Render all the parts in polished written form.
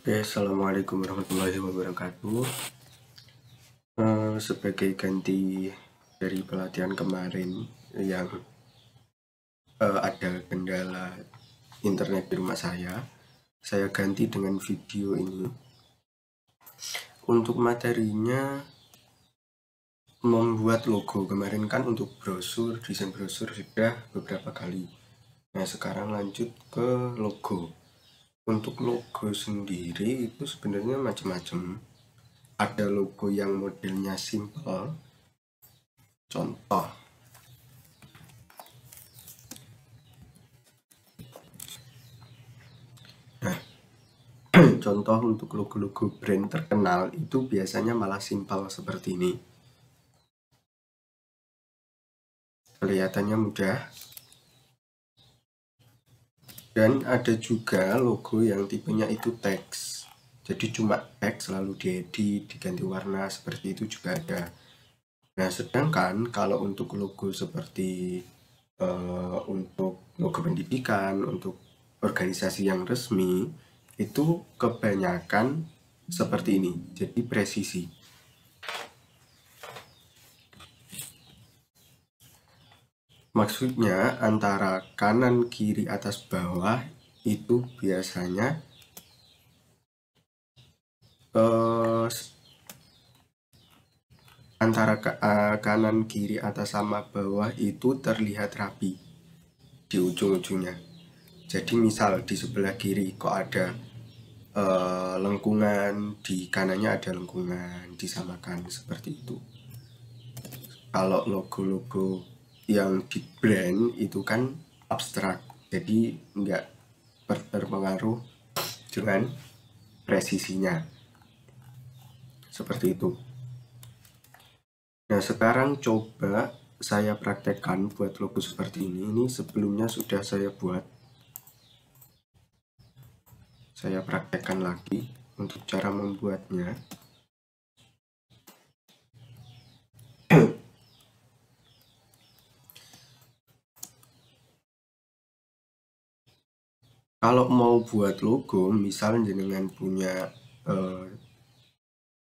Oke, assalamualaikum warahmatullahi wabarakatuh. Sebagai ganti dari pelatihan kemarin yang ada kendala internet di rumah saya ganti dengan video ini. Untuk materinya membuat logo. Kemarin kan untuk brosur, desain brosur sudah beberapa kali. Nah, sekarang lanjut ke logo. Untuk logo sendiri itu sebenarnya macam-macam. Ada logo yang modelnya simple. Contoh, contoh untuk logo-logo brand terkenal itu biasanya malah simpel seperti ini. Kelihatannya mudah. Dan ada juga logo yang tipenya itu teks. Jadi cuma teks lalu diedit, diganti warna, seperti itu juga ada. Nah, sedangkan kalau untuk logo seperti untuk logo pendidikan, untuk organisasi yang resmi, itu kebanyakan seperti ini, jadi presisi. Maksudnya antara kanan, kiri, atas, bawah itu biasanya antara kanan, kiri, atas, sama bawah itu terlihat rapi di ujung-ujungnya. Jadi misal di sebelah kiri kok ada lengkungan, di kanannya ada lengkungan, disamakan seperti itu. Kalau logo-logo yang di brand itu kan abstrak, jadi nggak berpengaruh dengan presisinya seperti itu. Nah, sekarang coba saya praktekkan buat logo seperti ini. Ini sebelumnya sudah saya buat. Saya praktekkan lagi untuk cara membuatnya. Kalau mau buat logo, misalnya dengan punya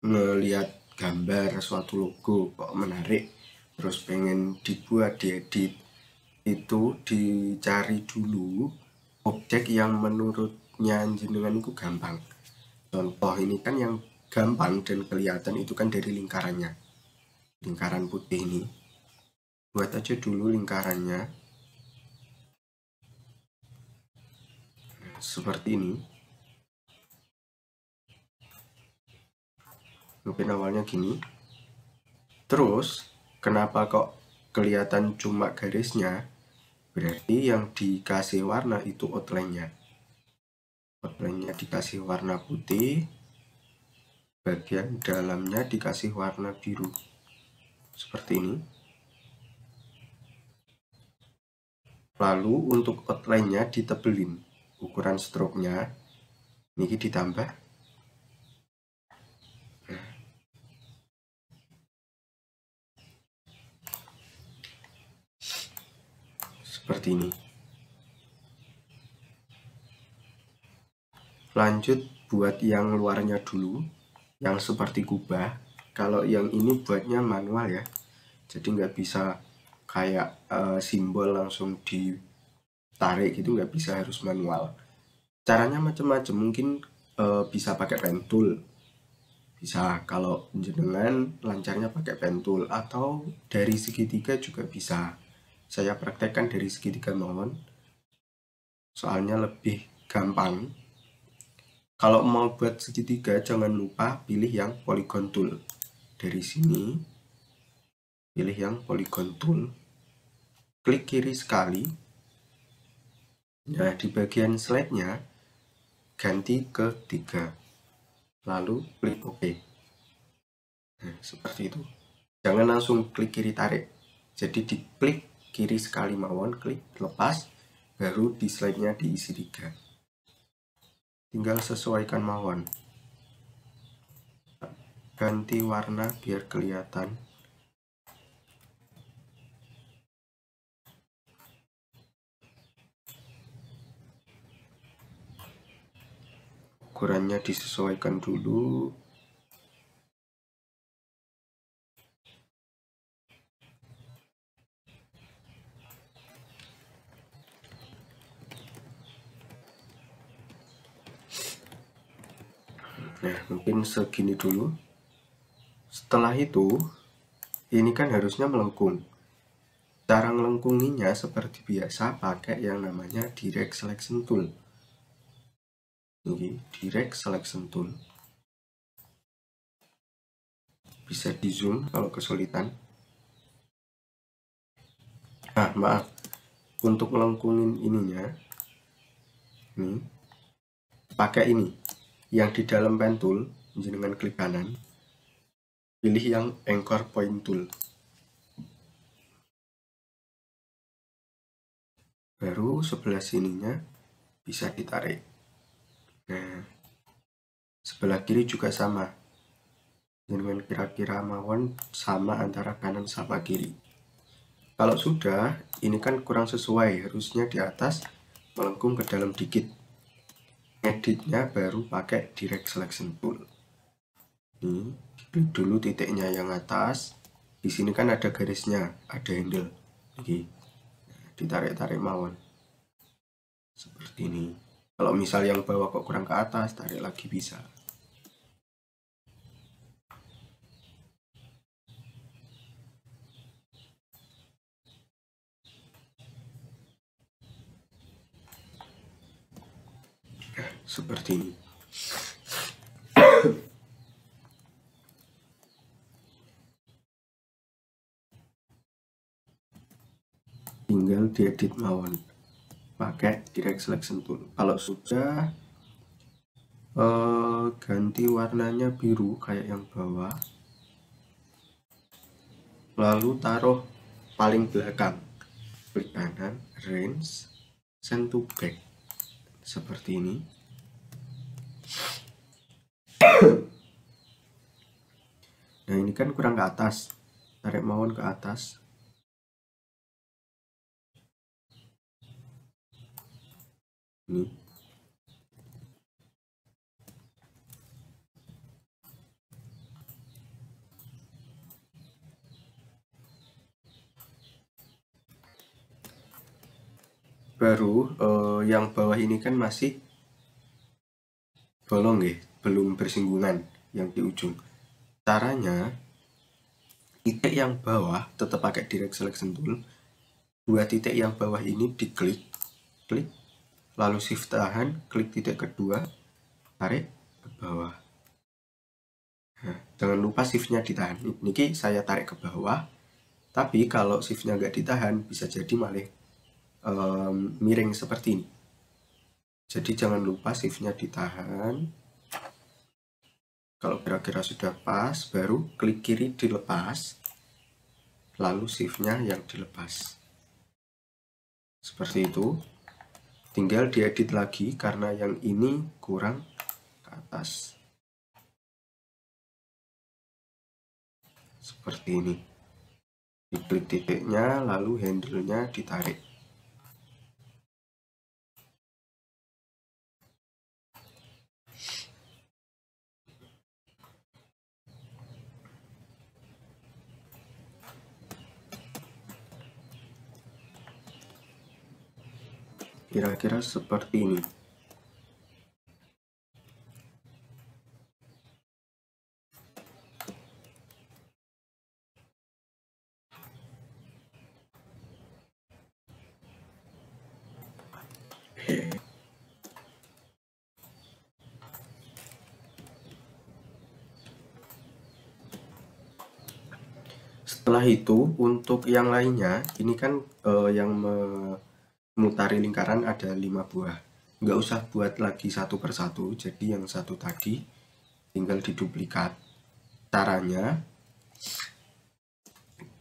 ngelihat gambar suatu logo kok menarik, terus pengen dibuat, diedit, itu dicari dulu objek yang menurutnya jenengan itu gampang. Contoh ini kan yang gampang dan kelihatan itu kan dari lingkarannya, lingkaran putih ini. Buat aja dulu lingkarannya seperti ini. Mungkin awalnya gini. Terus kenapa kok kelihatan cuma garisnya? Berarti yang dikasih warna itu outline-nya. Outline-nya dikasih warna putih, bagian dalamnya dikasih warna biru. Seperti ini. Lalu untuk outline-nya ditebelin. Ukuran stroke-nya ini ditambah. Seperti ini. Lanjut buat yang luarnya dulu, yang seperti kubah. Kalau yang ini buatnya manual ya, jadi nggak bisa kayak simbol langsung ditarik gitu, nggak bisa, harus manual. Caranya macam-macam, mungkin bisa pakai pen tool, bisa kalau jenengan lancarnya pakai pen tool, atau dari segitiga juga bisa. Saya praktekkan dari segitiga mawon, soalnya lebih gampang. Kalau mau buat segitiga jangan lupa pilih yang polygon tool. Dari sini pilih yang polygon tool, klik kiri sekali. Nah, di bagian slide-nya ganti ke 3, lalu klik OK. Nah, seperti itu. Jangan langsung klik kiri tarik, jadi diklik kiri sekali mawon, klik lepas, baru di slide-nya diisi 3. Tinggal sesuaikan mawon, ganti warna biar kelihatan. ukurannya disesuaikan dulu. Nah, mungkin segini dulu. Setelah itu, ini kan harusnya melengkung. Cara melengkunginya seperti biasa pakai yang namanya direct selection tool. Ini direct selection tool. Bisa di zoom kalau kesulitan. Nah, maaf. Untuk melengkungin ininya, ini pakai ini. Yang di dalam pen tool, dengan klik kanan, pilih yang anchor point tool. Baru sebelah sininya bisa ditarik. Nah, sebelah kiri juga sama. Dengan kira-kira mawon sama antara kanan sama kiri. Kalau sudah, ini kan kurang sesuai. Harusnya di atas melengkung ke dalam dikit. Editnya baru pakai direct selection tool. Ini klik dulu titiknya yang atas. Di sini kan ada garisnya, ada handle. Oke. Ditarik-tarik mawon. Seperti ini. Kalau misal yang bawah kok kurang ke atas, tarik lagi bisa. Nah, seperti ini. Tinggal diedit mawon pakai direct selection tool. Kalau sudah ganti warnanya biru kayak yang bawah, lalu taruh paling belakang, klik kanan, range, send to back, seperti ini. Nah, ini kan kurang ke atas, tarik mawon ke atas. Ini baru yang bawah ini kan masih bolong ya, belum bersinggungan yang di ujung. Caranya, titik yang bawah tetap pakai direct selection tool. Dua titik yang bawah ini diklik, klik, lalu shift tahan, klik titik kedua, tarik ke bawah. Nah, jangan lupa shiftnya ditahan. Niki saya tarik ke bawah, tapi kalau shiftnya nggak ditahan bisa jadi malah miring seperti ini. Jadi jangan lupa shiftnya ditahan. Kalau kira-kira sudah pas, baru klik kiri dilepas, lalu shiftnya yang dilepas. Seperti itu. Tinggal diedit lagi karena yang ini kurang ke atas. Seperti ini. Diklik titiknya, lalu handle-nya ditarik. Kira-kira seperti ini. Setelah itu, untuk yang lainnya, ini kan yang memutari lingkaran ada 5 buah. Nggak usah buat lagi satu persatu, jadi yang satu tadi tinggal diduplikat. Caranya,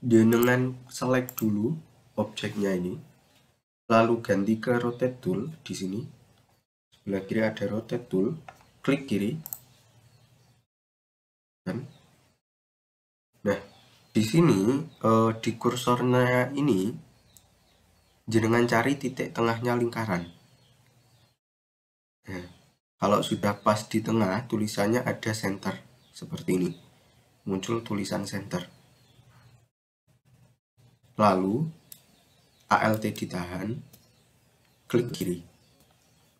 dengan select dulu objeknya ini, lalu ganti ke rotate tool di sini. Sebelah kiri ada rotate tool, klik kiri. Nah, di sini di kursornya ini jenengan cari titik tengahnya lingkaran. Nah, Kalau sudah pas di tengah, tulisannya ada center. Seperti ini. Muncul tulisan center. Lalu, ALT ditahan. Klik kiri.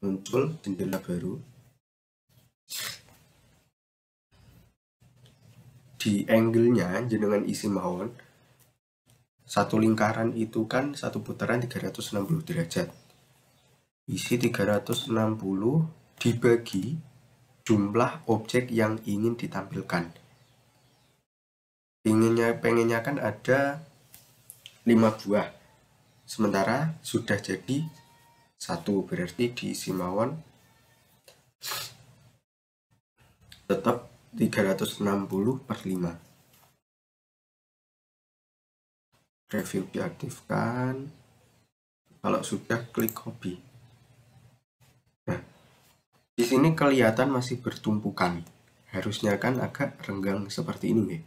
Muncul jendela baru. Di angle-nya jenengan isi mawon. Satu lingkaran itu kan satu putaran 360 derajat. Isi 360 dibagi jumlah objek yang ingin ditampilkan. Pengennya kan ada 5 buah. Sementara sudah jadi 1, berarti diisi mawon tetap 360/5. Review diaktifkan. Kalau sudah, klik copy. Nah, di sini kelihatan masih bertumpukan. Harusnya kan agak renggang seperti ini nih.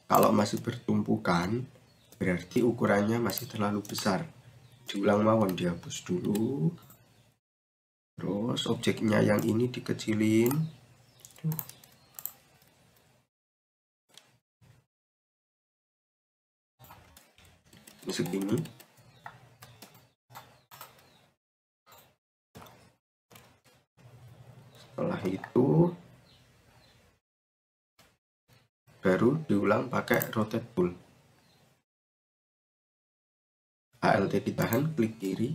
Kalau masih bertumpukan, berarti ukurannya masih terlalu besar. Diulang mawon, dihapus dulu. Terus objeknya yang ini dikecilin. Segini. Setelah itu baru diulang pakai rotate tool. ALT ditahan, klik kiri.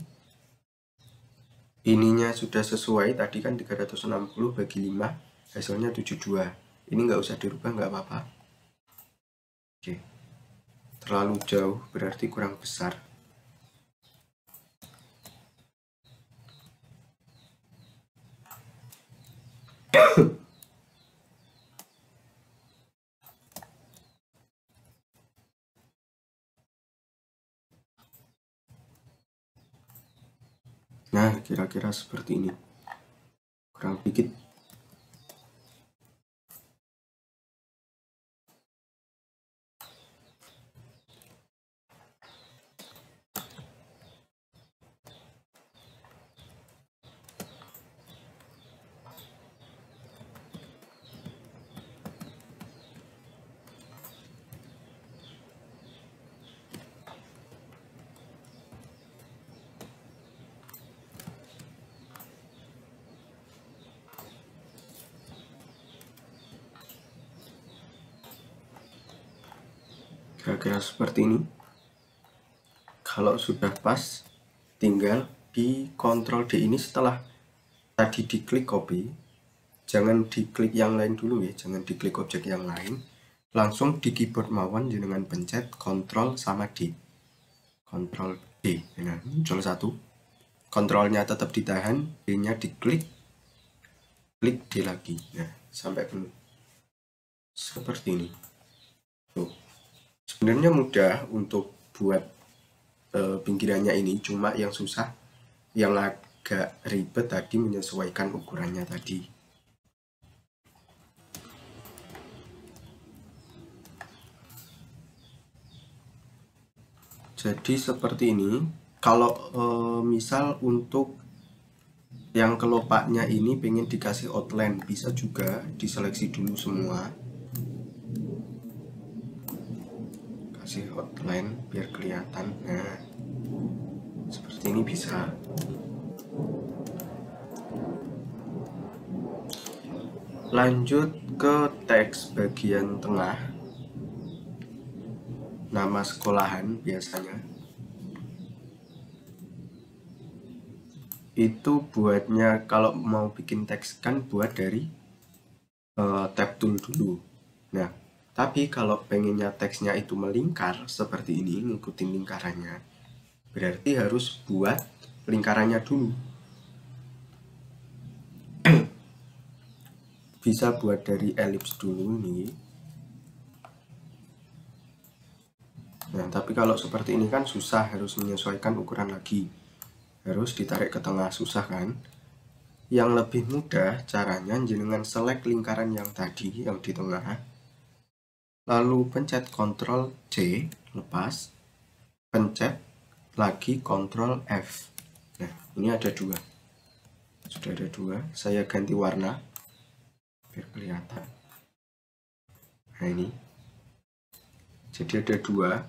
Ininya sudah sesuai, tadi kan 360/5, hasilnya 72. Ini nggak usah dirubah, nggak apa-apa. Oke. Terlalu jauh, berarti kurang besar. Nah, kira-kira seperti ini. Kurang dikit. Kira-kira seperti ini. Kalau sudah pas, tinggal di Ctrl D ini. Setelah tadi diklik copy, jangan diklik yang lain dulu ya, jangan diklik objek yang lain. Langsung di keyboard mawon dengan pencet Ctrl sama D. Ctrl D. Nah, muncul 1. Kontrolnya tetap ditahan, D-nya diklik, klik D lagi. Nah, sampai penuh. Seperti ini. Tuh. Sebenarnya mudah untuk buat pinggirannya ini, cuma yang susah, yang agak ribet tadi menyesuaikan ukurannya tadi. Jadi seperti ini. Kalau misal untuk yang kelopaknya ini pengen dikasih outline, bisa juga diseleksi dulu semua. Kasih outline biar kelihatan. Nah, seperti ini bisa. Lanjut ke teks bagian tengah. Nama sekolahan biasanya. Itu buatnya kalau mau bikin teks kan buat dari tab tool dulu. Nah, tapi kalau pengennya teksnya itu melingkar seperti ini, ngikutin lingkarannya, berarti harus buat lingkarannya dulu. Bisa buat dari elips dulu nih. Nah, tapi kalau seperti ini kan susah, harus menyesuaikan ukuran lagi. Harus ditarik ke tengah, susah kan? Yang lebih mudah caranya jenengan select lingkaran yang tadi, yang di tengah. Lalu pencet Ctrl C, lepas. Pencet lagi Ctrl F. Nah, ini ada 2. sudah ada 2, saya ganti warna biar kelihatan. Nah ini, jadi ada 2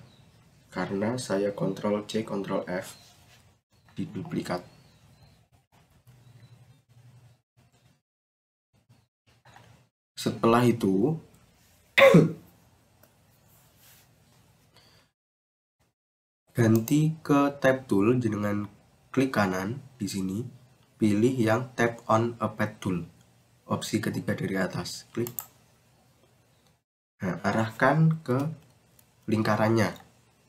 karena saya Ctrl C Ctrl F di duplikat. Setelah itu ganti ke tab tool dengan klik kanan di sini, pilih yang tap on a pad tool, opsi ketiga dari atas, klik. Nah, arahkan ke lingkarannya,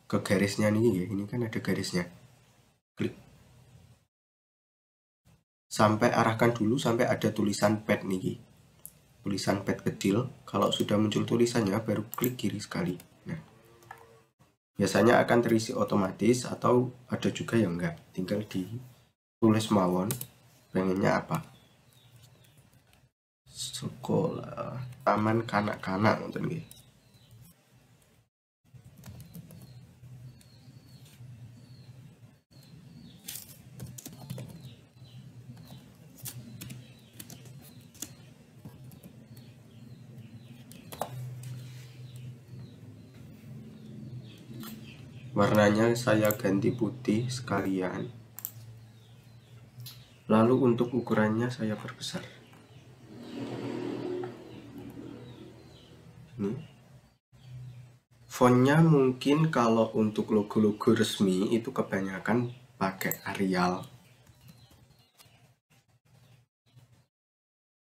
ke garisnya nih ya, ini kan ada garisnya, klik. Sampai arahkan dulu sampai ada tulisan pad nih, tulisan pad kecil. Kalau sudah muncul tulisannya baru klik kiri sekali. Nah, biasanya akan terisi otomatis atau ada juga yang enggak, tinggal ditulis mawon pengennya apa. Sekolah taman kanak-kanak nonton nggih. Warnanya saya ganti putih sekalian. Lalu untuk ukurannya saya perbesar. Ini. Fontnya mungkin kalau untuk logo-logo resmi itu kebanyakan pakai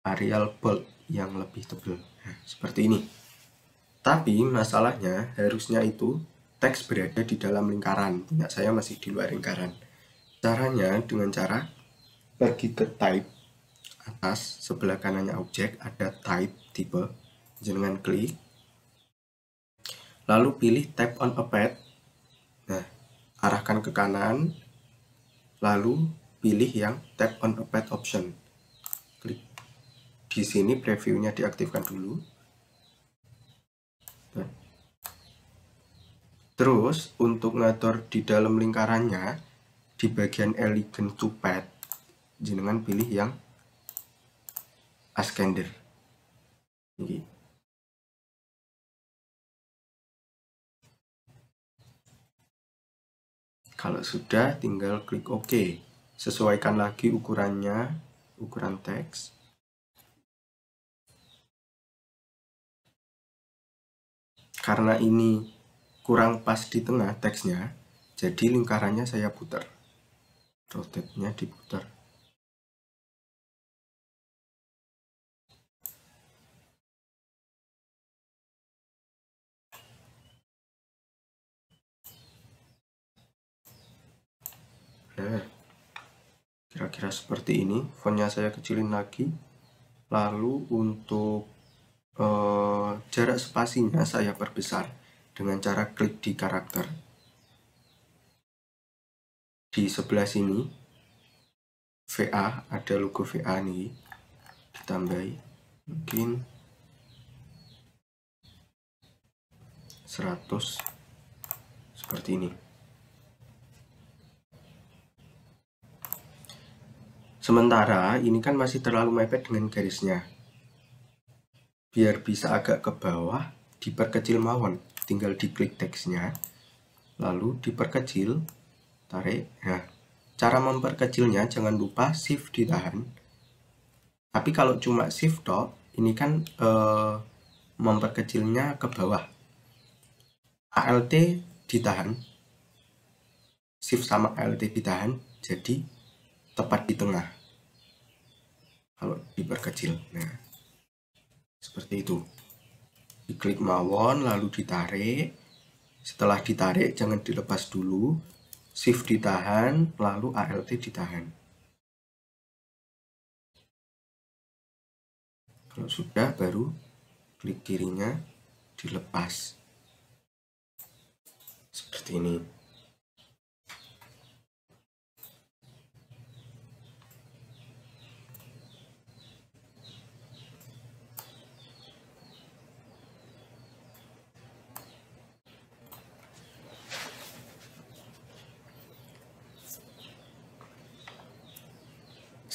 Arial bold yang lebih tebal. Nah, seperti ini. Tapi masalahnya harusnya itu teks berada di dalam lingkaran. Punya saya masih di luar lingkaran. Caranya dengan cara pergi ke type atas, sebelah kanannya objek ada type tipe, jangan klik, lalu pilih tap on a pad. Nah, arahkan ke kanan, lalu pilih yang tap on a pad option, klik. Di sini previewnya diaktifkan dulu. Nah, terus untuk ngatur di dalam lingkarannya di bagian elegant to pad, jenengan pilih yang Askender. Ini. Kalau sudah tinggal klik OK. Sesuaikan lagi ukurannya, ukuran teks. Karena ini kurang pas di tengah teksnya, jadi lingkarannya saya putar. Rotate-nya diputar. Nah, kira-kira seperti ini. Fontnya saya kecilin lagi. Lalu untuk jarak spasinya saya perbesar dengan cara klik di karakter. Di sebelah sini VA, ada logo VA nih, ditambahi mungkin 100 seperti ini. Sementara ini kan masih terlalu mepet dengan garisnya. Biar bisa agak ke bawah, diperkecil mawon. Tinggal diklik teksnya, lalu diperkecil, tarik. Nah, cara memperkecilnya jangan lupa shift ditahan. Tapi kalau cuma shift tok, ini kan memperkecilnya ke bawah. ALT ditahan, shift sama ALT ditahan, jadi tepat di tengah. Kalau diperkecil, nah seperti itu. Diklik mawon, lalu ditarik. Setelah ditarik, jangan dilepas dulu. Shift ditahan, lalu ALT ditahan. Kalau sudah, baru klik kirinya, dilepas. Seperti ini.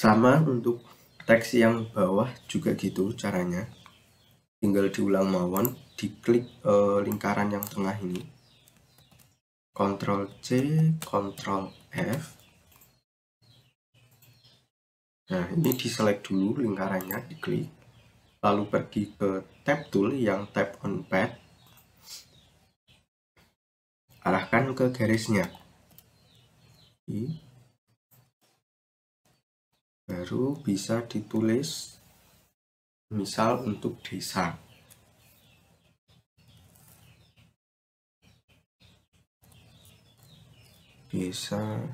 Sama untuk teks yang bawah juga gitu caranya, tinggal diulang mawon, diklik lingkaran yang tengah ini, Ctrl C, Ctrl F. Nah, ini diselect dulu lingkarannya, diklik, lalu pergi ke tab tool yang tap on pad, arahkan ke garisnya, baru bisa ditulis, misal untuk desa. Desa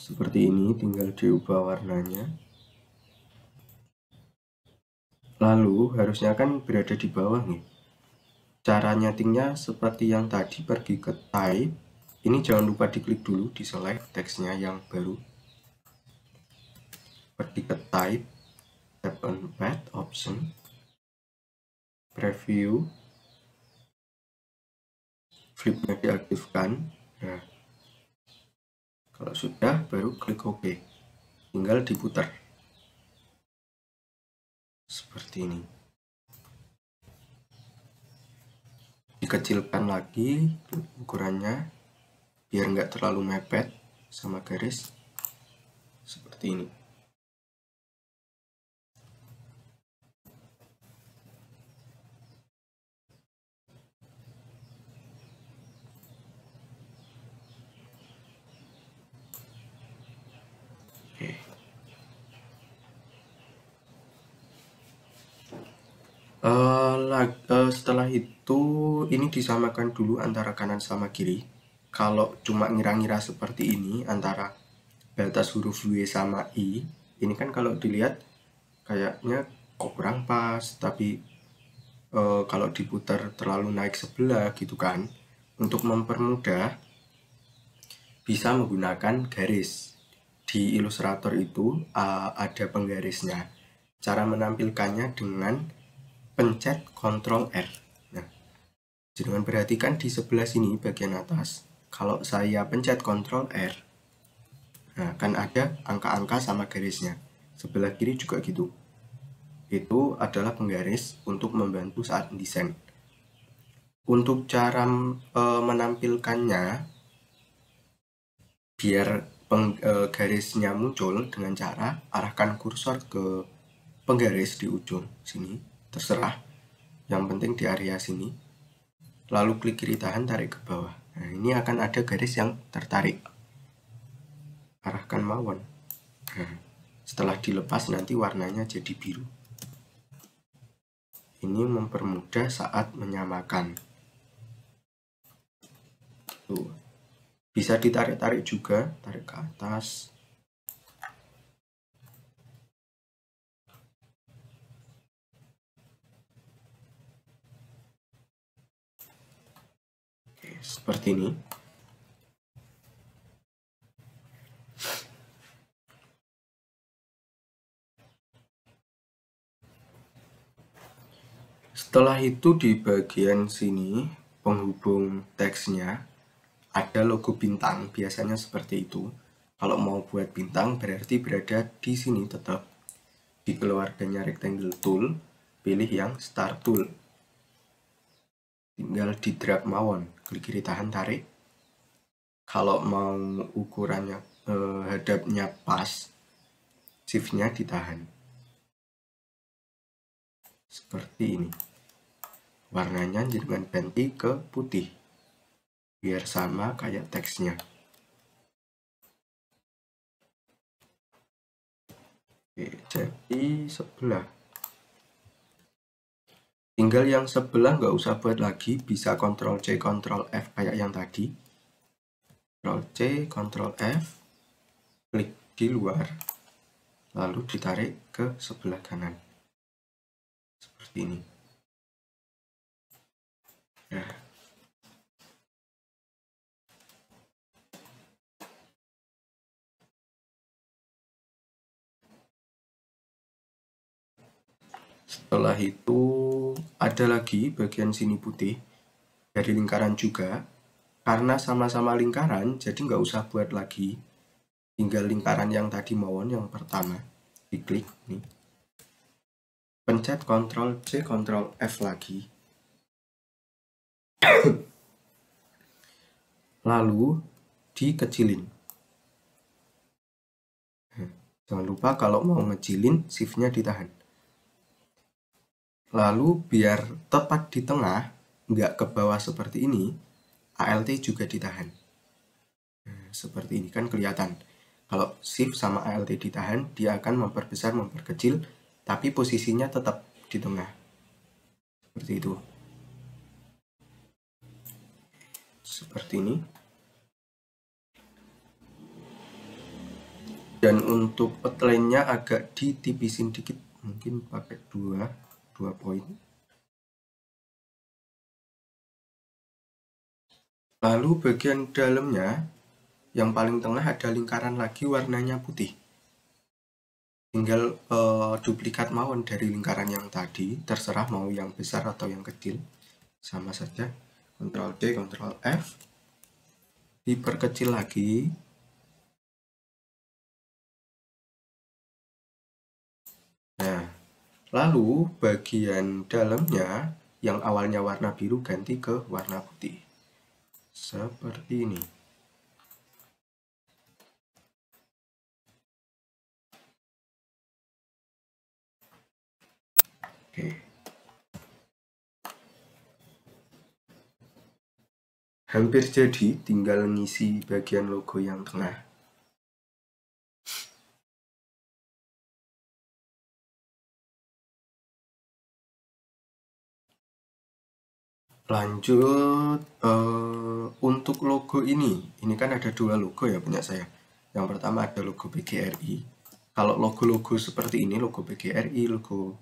seperti ini, tinggal diubah warnanya. Lalu harusnya kan berada di bawah nih. Cara nyetingnya seperti yang tadi, pergi ke type. Ini jangan lupa diklik dulu, di select teksnya yang baru. Pergi ke type, tap on pad option, preview, flipnya diaktifkan. Nah, kalau sudah baru klik OK, tinggal diputar seperti ini. Dikecilkan lagi ukurannya biar nggak terlalu mepet sama garis, seperti ini. Setelah itu ini disamakan dulu antara kanan sama kiri. Kalau cuma ngira-ngira seperti ini antara batas huruf W sama I, ini kan kalau dilihat kayaknya kok kurang pas, tapi kalau diputar terlalu naik sebelah gitu kan. Untuk mempermudah bisa menggunakan garis. Di Illustrator itu ada penggarisnya. Cara menampilkannya dengan pencet Ctrl R. Nah, jangan perhatikan di sebelah sini bagian atas. Kalau saya pencet Ctrl R, nah kan ada angka-angka sama garisnya. Sebelah kiri juga gitu. Itu adalah penggaris untuk membantu saat desain. Untuk cara menampilkannya biar garisnya muncul dengan cara arahkan kursor ke penggaris di ujung sini, terserah, yang penting di area sini, lalu klik kiri tahan, tarik ke bawah. Nah, ini akan ada garis yang tertarik, arahkan mawon. Nah, setelah dilepas nanti warnanya jadi biru. Ini mempermudah saat menyamakan. Tuh. Bisa ditarik-tarik juga, tarik ke atas. Oke, seperti ini. Setelah itu di bagian sini penghubung teksnya ada logo bintang, biasanya seperti itu. Kalau mau buat bintang berarti berada di sini tetap. Di keluarganya rectangle tool, pilih yang star tool. Tinggal di drag mawon, klik kiri tahan, tarik. Kalau mau ukurannya hadapnya pas, shift-nya ditahan. Seperti ini. Warnanya jangan ganti ke putih, biar sama kayak teksnya. Oke, jadi sebelah. Tinggal yang sebelah nggak usah buat lagi, bisa Ctrl C, Ctrl F kayak yang tadi. Ctrl C, Ctrl F, klik di luar, lalu ditarik ke sebelah kanan. Seperti ini. Nah, Setelah itu ada lagi bagian sini putih dari lingkaran juga. Karena sama-sama lingkaran, jadi nggak usah buat lagi. Tinggal lingkaran yang tadi mawon yang pertama. Diklik nih. Pencet Ctrl C, Ctrl F lagi. Lalu dikecilin. Jangan lupa kalau mau ngecilin, shift-nya ditahan. Lalu biar tepat di tengah, nggak ke bawah seperti ini, ALT juga ditahan. Nah, seperti ini kan kelihatan. Kalau shift sama ALT ditahan, dia akan memperbesar, memperkecil, tapi posisinya tetap di tengah. Seperti itu. Seperti ini. Dan untuk outline-nya agak ditipisin dikit, mungkin pakai 2 poin. Lalu bagian dalamnya, yang paling tengah ada lingkaran lagi warnanya putih. Tinggal duplikat mawon dari lingkaran yang tadi, terserah mau yang besar atau yang kecil. Sama saja, Ctrl D, Ctrl F. Diperkecil lagi. Nah, lalu bagian dalamnya yang awalnya warna biru ganti ke warna putih. Seperti ini. Oke. Hampir jadi, tinggal ngisi bagian logo yang tengah. Lanjut, untuk logo ini kan ada 2 logo ya punya saya. Yang pertama ada logo PGRI. Kalau logo-logo seperti ini, logo PGRI, logo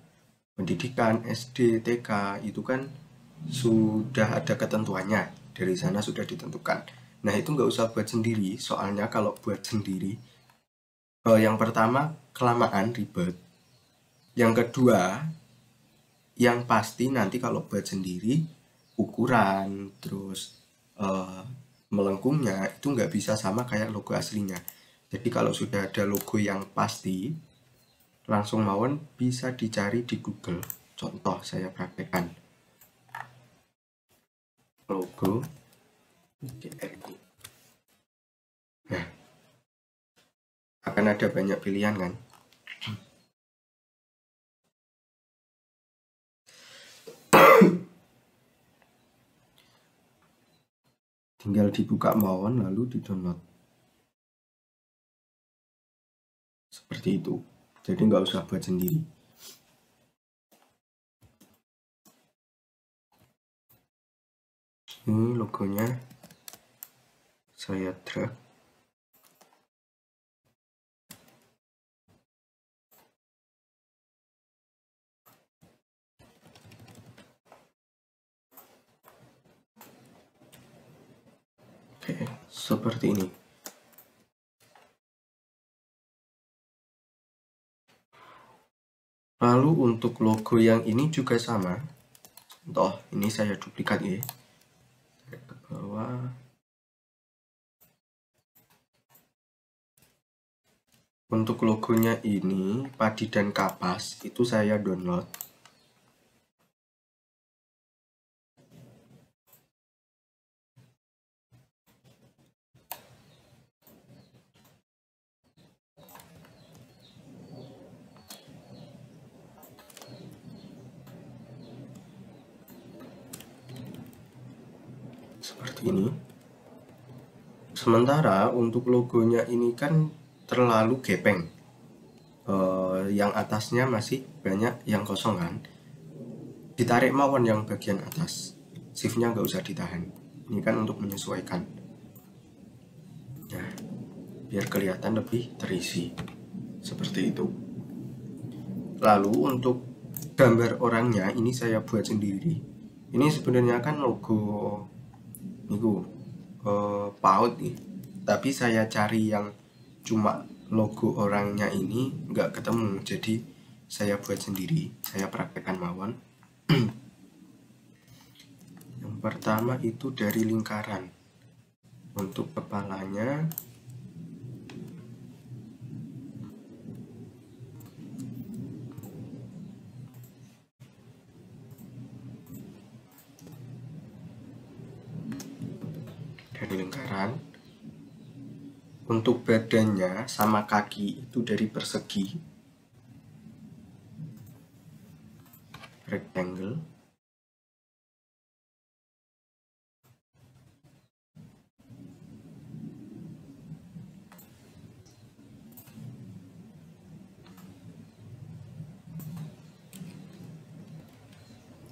pendidikan, SD, TK, itu kan sudah ada ketentuannya. Dari sana sudah ditentukan. Nah, itu nggak usah buat sendiri, soalnya kalau buat sendiri, yang pertama kelamaan, ribet. Yang kedua, yang pasti nanti kalau buat sendiri, ukuran, terus melengkungnya itu nggak bisa sama kayak logo aslinya. Jadi kalau sudah ada logo yang pasti, langsung mawon bisa dicari di Google. Contoh saya praktekkan. Logo PGRI. Nah, akan ada banyak pilihan kan? Tinggal dibuka mawon lalu di-download. Seperti itu. Jadi nggak usah buat sendiri. Ini logonya saya drag. Oke, seperti ini. Lalu untuk logo yang ini juga sama. Contoh, ini saya duplikat ya. Ke bawah. Untuk logonya ini, padi dan kapas, itu saya download. Seperti ini. Sementara untuk logonya ini kan terlalu gepeng. Yang atasnya masih banyak yang kosong kan. Ditarik mawon yang bagian atas. Shift-nya nggak usah ditahan. Ini kan untuk menyesuaikan. Nah, biar kelihatan lebih terisi. Seperti itu. Lalu untuk gambar orangnya ini saya buat sendiri. Ini sebenarnya kan logo PAUD nih. Tapi saya cari yang cuma logo orangnya ini nggak ketemu. Jadi saya buat sendiri, saya praktekkan mawon. Yang pertama itu dari lingkaran. Untuk kepalanya dari lingkaran. Untuk badannya sama kaki itu dari persegi, rectangle.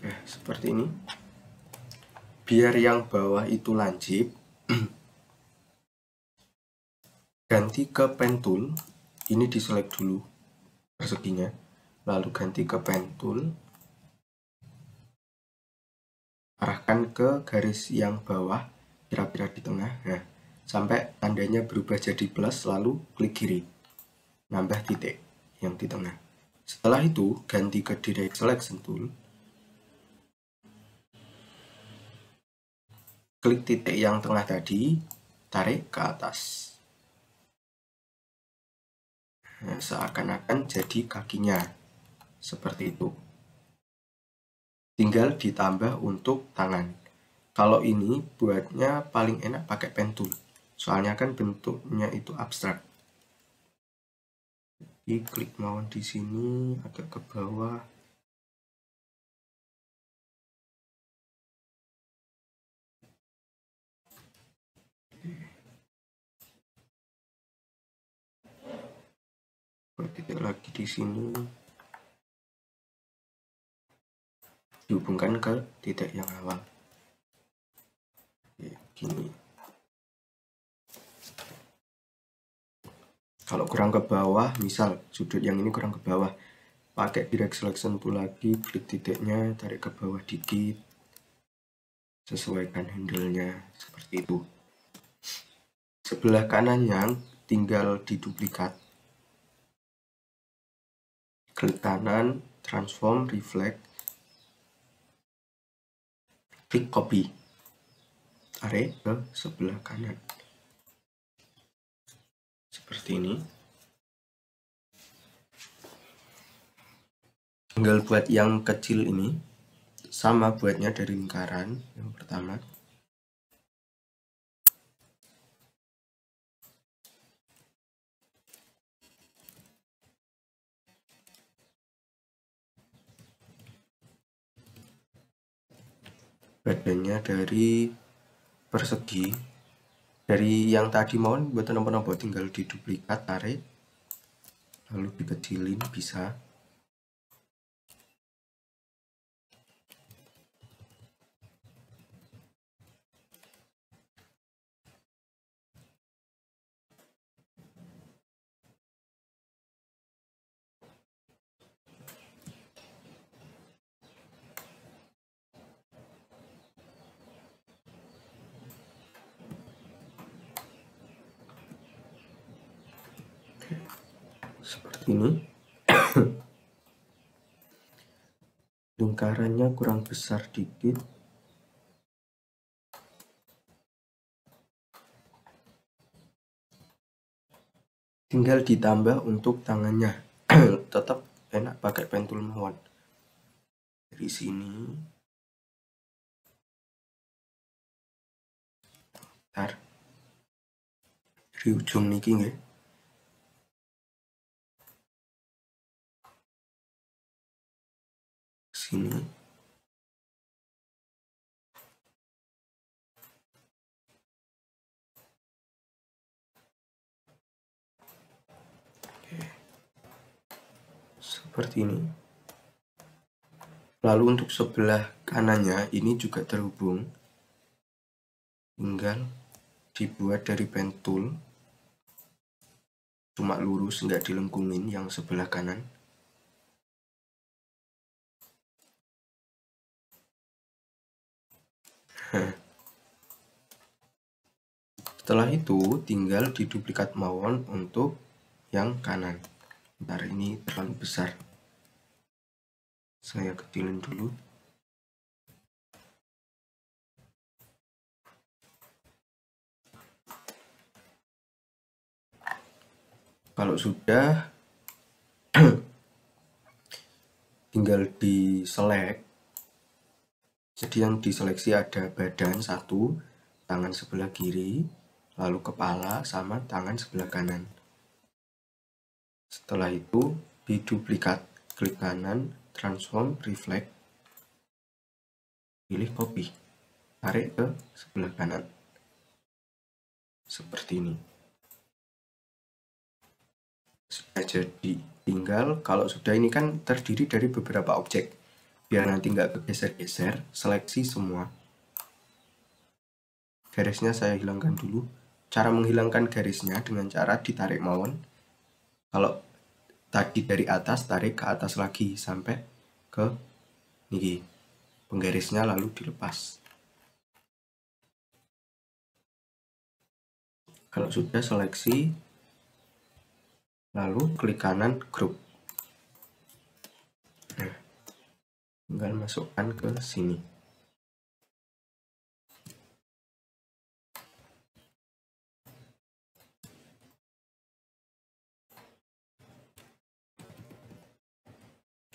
Nah, seperti ini. Biar yang bawah itu lancip, ganti ke pen tool. Ini diselect dulu perseginya, lalu ganti ke pen tool, arahkan ke garis yang bawah, kira-kira di tengah. Nah, sampai tandanya berubah jadi plus, lalu klik kiri, nambah titik yang di tengah. Setelah itu ganti ke direct selection tool, klik titik yang tengah tadi, tarik ke atas. Nah, seakan-akan jadi kakinya seperti itu. Tinggal ditambah untuk tangan. Kalau ini buatnya paling enak pakai pen tool, soalnya kan bentuknya itu abstrak. Jadi klik mawon di sini agak ke bawah. Titik lagi di sini, dihubungkan ke titik yang awal. Gini. Kalau kurang ke bawah, misal sudut yang ini kurang ke bawah, pakai direct selection tool lagi, klik titiknya, tarik ke bawah dikit, sesuaikan handle-nya seperti itu. Sebelah kanannya tinggal diduplikat. Klik kanan, transform, reflect, klik copy, tarik ke sebelah kanan. Seperti ini. Tinggal buat yang kecil ini, sama buatnya dari lingkaran yang pertama. Badannya dari persegi. Dari yang tadi mohon buat nopo-nopo tinggal diduplikat, tarik, lalu dikecilin bisa. Seperti ini. Lingkarannya kurang besar dikit. Tinggal ditambah untuk tangannya. Tetap enak pakai pen tool mawon. Dari sini. Bentar. Dari ujung niki nggih. Sini. Seperti ini. Lalu untuk sebelah kanannya ini juga terhubung. Tinggal dibuat dari pen tool. Cuma lurus, nggak dilengkungin yang sebelah kanan. Setelah itu tinggal diduplikat mawon untuk yang kanan. Bentar, ini terlalu besar. Saya kecilin dulu. Kalau sudah, tinggal di select. Jadi yang diseleksi ada badan satu, tangan sebelah kiri, lalu kepala sama tangan sebelah kanan. Setelah itu diduplikat, klik kanan, transform, reflect, pilih copy, tarik ke sebelah kanan seperti ini. Sudah jadi. Tinggal kalau sudah, ini kan terdiri dari beberapa objek, biar nanti nggak kegeser-geser, seleksi semua. Garisnya saya hilangkan dulu. Cara menghilangkan garisnya dengan cara ditarik mawon. Kalau tadi dari atas, tarik ke atas lagi sampai ke ini penggarisnya, lalu dilepas. Kalau sudah seleksi, lalu klik kanan group. Nah, tinggal masukkan ke sini.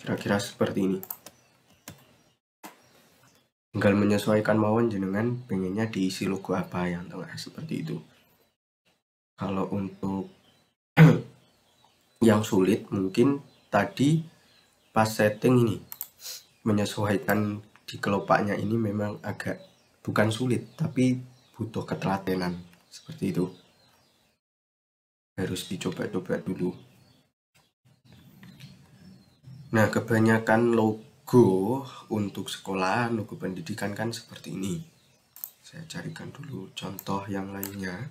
Kira-kira seperti ini. Tinggal menyesuaikan mawon jenengan pengennya diisi logo apa yang tengah, seperti itu. Kalau untuk yang sulit, mungkin tadi pas setting ini menyesuaikan di kelopaknya ini memang agak bukan sulit, tapi butuh ketelatenan, seperti itu. Harus dicoba-coba dulu. Nah, kebanyakan logo untuk sekolah, logo pendidikan kan seperti ini. Saya carikan dulu contoh yang lainnya.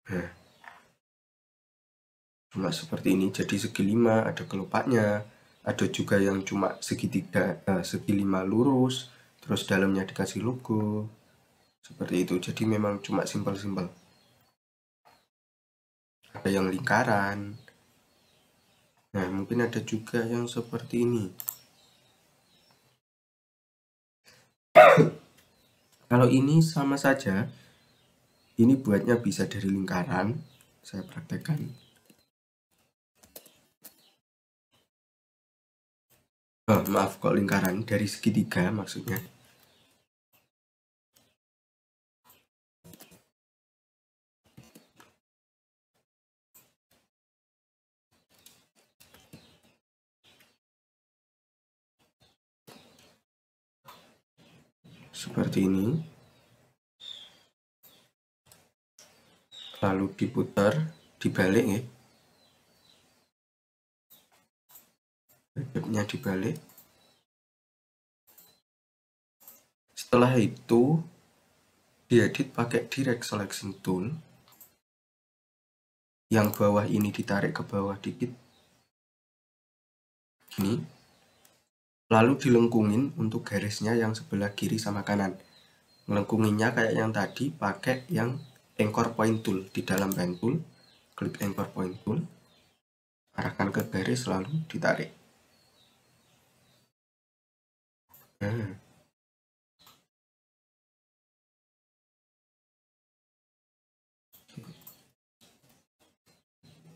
Nah, cuma seperti ini, jadi segi 5, ada kelopaknya, ada juga yang cuma segitiga, segi 5 lurus, terus dalamnya dikasih logo, seperti itu. Jadi memang cuma simpel-simpel. Ada yang lingkaran. Nah, mungkin ada juga yang seperti ini. Kalau ini sama saja, ini buatnya bisa dari lingkaran. Saya praktekkan. Maaf, kok lingkaran, dari segitiga maksudnya. Seperti ini. Lalu diputar, dibalik ya. Redepnya dibalik. Setelah itu diedit pakai direct selection tool. Yang bawah ini ditarik ke bawah dikit. Gini. Lalu dilengkungin untuk garisnya yang sebelah kiri sama kanan. Melengkunginya kayak yang tadi, pakai yang anchor point tool. Di dalam pen tool, klik anchor point tool, arahkan ke garis lalu ditarik. Nah,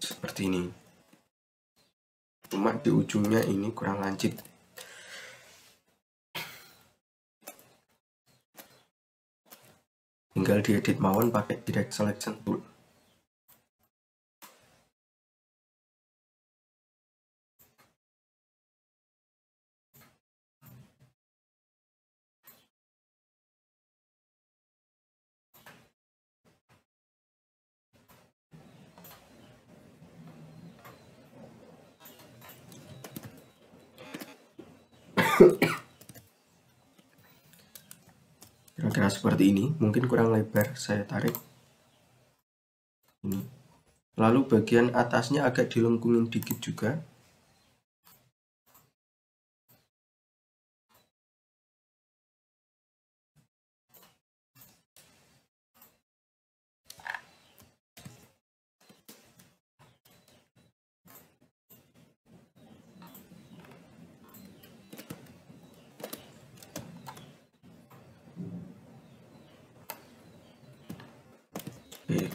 seperti ini. Cuma di ujungnya ini kurang lancip. Tinggal diedit mawon pakai direct selection tool. Kira-kira seperti ini, mungkin kurang lebar, saya tarik ini. Lalu bagian atasnya agak dilengkungin dikit juga.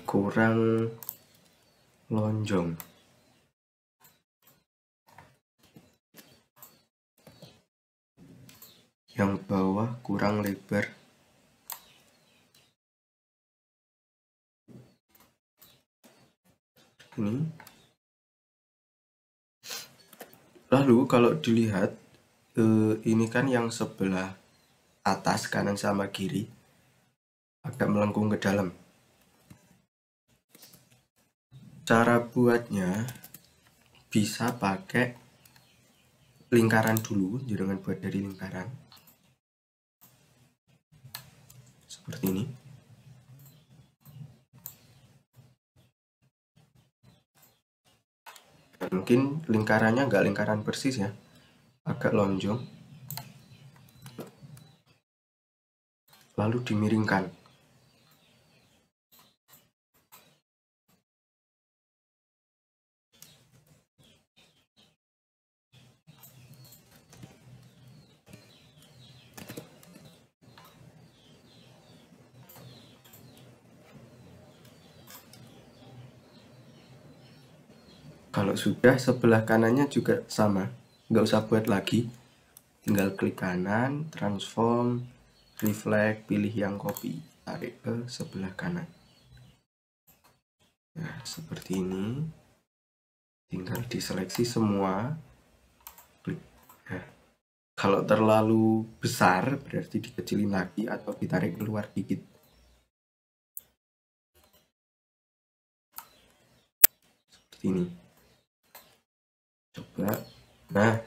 kurang lonjong. Yang bawah kurang lebar. Ini. Lalu kalau dilihat, ini kan yang sebelah atas kanan sama kiri agak melengkung ke dalam. Cara buatnya bisa pakai lingkaran dulu, jangan buat dari lingkaran seperti ini. Dan mungkin lingkarannya nggak lingkaran persis ya, agak lonjong, lalu dimiringkan. Kalau sudah, sebelah kanannya juga sama, nggak usah buat lagi, tinggal klik kanan, transform, reflect, pilih yang copy, tarik ke sebelah kanan. Nah, seperti ini, tinggal diseleksi semua, klik. Nah, kalau terlalu besar berarti dikecilin lagi atau ditarik keluar dikit. Seperti ini. Coba. Nah,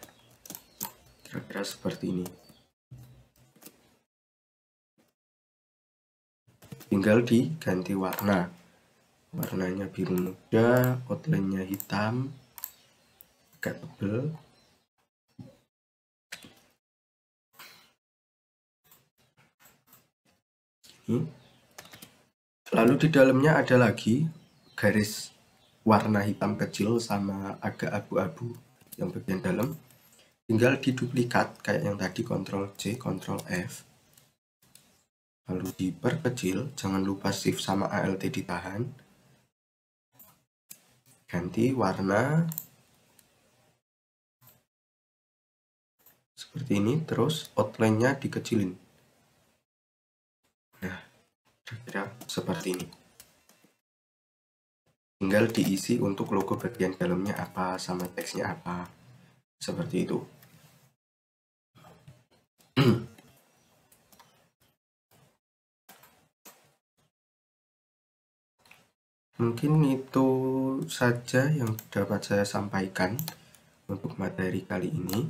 kira-kira seperti ini. Tinggal diganti warna. Warnanya biru muda, outline-nya hitam, agak tebal. Ini. Lalu di dalamnya ada lagi garis warna hitam kecil sama agak abu-abu yang bagian dalam. Tinggal diduplikat kayak yang tadi, Ctrl C, Ctrl F. Lalu diperkecil, jangan lupa Shift sama Alt ditahan. Ganti warna seperti ini, terus outline-nya dikecilin. Nah, kira-kira seperti ini. Tinggal diisi untuk logo bagian dalamnya apa, sama teksnya apa. Seperti itu. Mungkin itu saja yang dapat saya sampaikan untuk materi kali ini.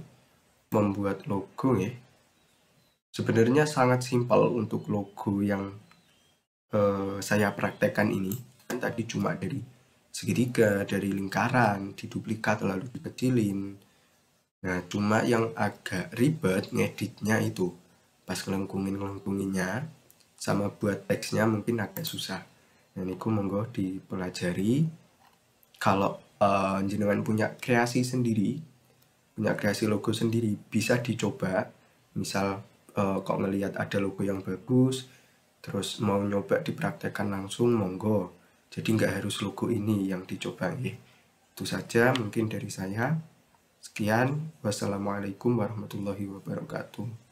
Membuat logo ya. Sebenarnya sangat simpel untuk logo yang saya praktekkan ini. Kan tadi cuma dari segitiga, dari lingkaran, diduplikat lalu dikecilin. Nah, cuma yang agak ribet ngeditnya itu. Pas ngelengkungin-ngelengkunginnya, sama buat teksnya mungkin agak susah. Nah, ini monggo dipelajari. Kalau jenengan punya kreasi sendiri, punya kreasi logo sendiri, bisa dicoba. Misal kok ngelihat ada logo yang bagus, terus mau nyoba dipraktekkan langsung, monggo. Jadi nggak harus logo ini yang dicoba ya. Itu saja mungkin dari saya. Sekian, wassalamualaikum warahmatullahi wabarakatuh.